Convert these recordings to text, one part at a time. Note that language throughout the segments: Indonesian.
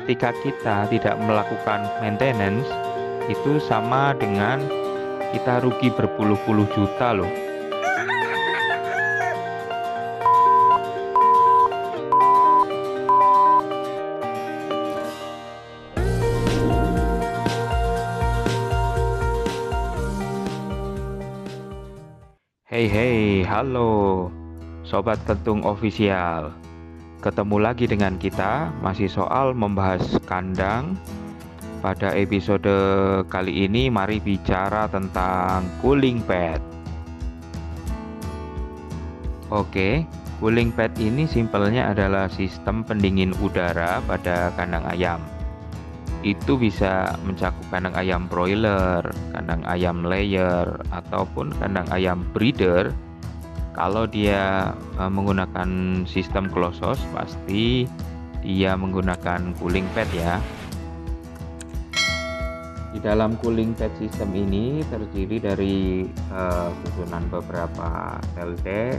ketika kita tidak melakukan maintenance, itu sama dengan kita rugi berpuluh-puluh juta loh. Hey, halo Sobat Kentung Official. Ketemu lagi dengan kita, masih soal membahas kandang. Pada episode kali ini mari bicara tentang cooling pad. Oke, cooling pad ini simpelnya adalah sistem pendingin udara pada kandang ayam. Itu bisa mencakup kandang ayam broiler, kandang ayam layer, ataupun kandang ayam breeder. Kalau dia menggunakan sistem closed house, pasti dia menggunakan cooling pad ya. Di dalam cooling pad sistem ini terdiri dari susunan beberapa cell deck,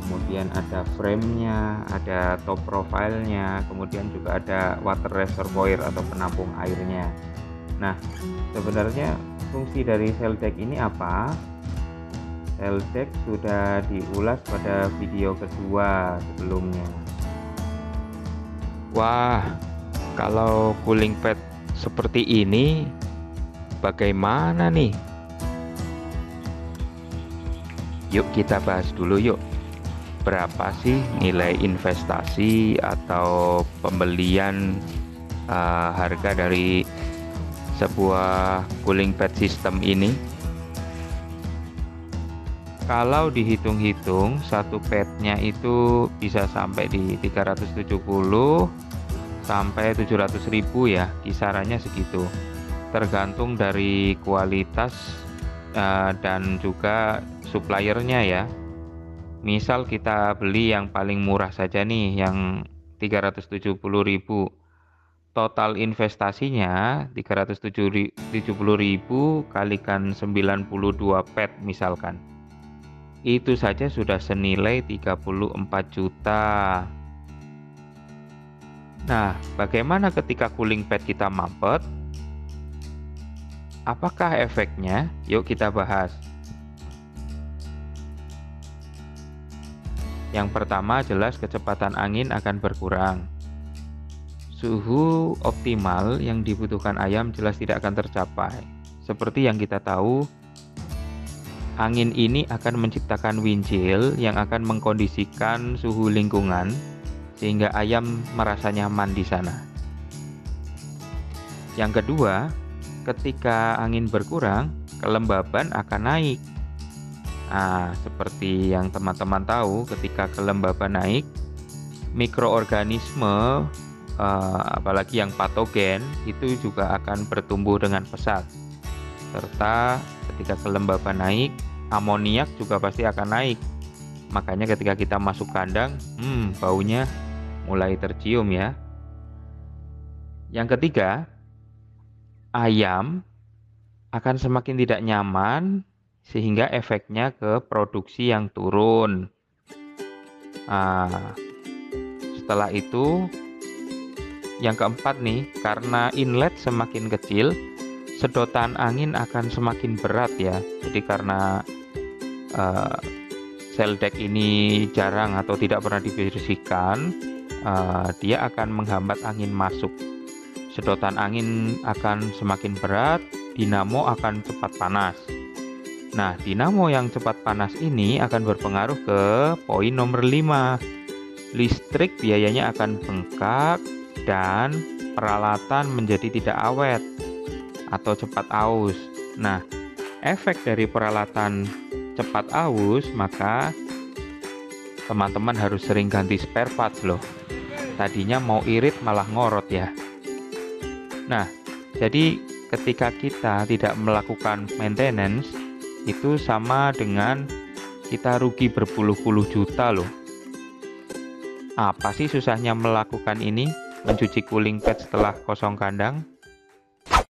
kemudian ada frame-nya, ada top profile-nya, kemudian juga ada water reservoir atau penampung airnya. Nah, sebenarnya fungsi dari cell deck ini apa? Cell deck sudah diulas pada video kedua sebelumnya. Wah, kalau cooling pad seperti ini bagaimana nih? Yuk kita bahas dulu yuk. Berapa sih nilai investasi atau pembelian harga dari sebuah cooling pad system ini? Kalau dihitung-hitung, satu padnya itu bisa sampai di 370 sampai 700 ribu ya, kisarannya segitu. Tergantung dari kualitas dan juga suppliernya ya. Misal kita beli yang paling murah saja nih, yang 370 ribu. Total investasinya 370 ribu kalikan 92 pad misalkan. Itu saja sudah senilai 34 juta. Nah, bagaimana ketika cooling pad kita mampet? Apakah efeknya? Yuk kita bahas. Yang pertama jelas kecepatan angin akan berkurang. Suhu optimal yang dibutuhkan ayam jelas tidak akan tercapai. Seperti yang kita tahu, angin ini akan menciptakan wind chill yang akan mengkondisikan suhu lingkungan sehingga ayam merasa nyaman di sana. Yang kedua, ketika angin berkurang, kelembaban akan naik. Nah, seperti yang teman-teman tahu, ketika kelembaban naik, mikroorganisme apalagi yang patogen itu juga akan bertumbuh dengan pesat. Serta ketika kelembaban naik, amoniak juga pasti akan naik. Makanya ketika kita masuk kandang, baunya mulai tercium ya. Yang ketiga, ayam akan semakin tidak nyaman sehingga efeknya ke produksi yang turun. Setelah itu, yang keempat nih, karena inlet semakin kecil, sedotan angin akan semakin berat ya. Jadi karena cell deck ini jarang atau tidak pernah dibersihkan, dia akan menghambat angin masuk. Sedotan angin akan semakin berat, dinamo akan cepat panas. Nah, dinamo yang cepat panas ini akan berpengaruh ke poin nomor 5. Listrik biayanya akan bengkak dan peralatan menjadi tidak awet atau cepat aus. Nah, efek dari peralatan cepat aus, maka teman-teman harus sering ganti spare parts loh. Tadinya mau irit malah ngorot ya. Nah, jadi ketika kita tidak melakukan maintenance, itu sama dengan kita rugi berpuluh-puluh juta loh. Apa sih susahnya melakukan ini? Mencuci cooling pad setelah kosong kandang?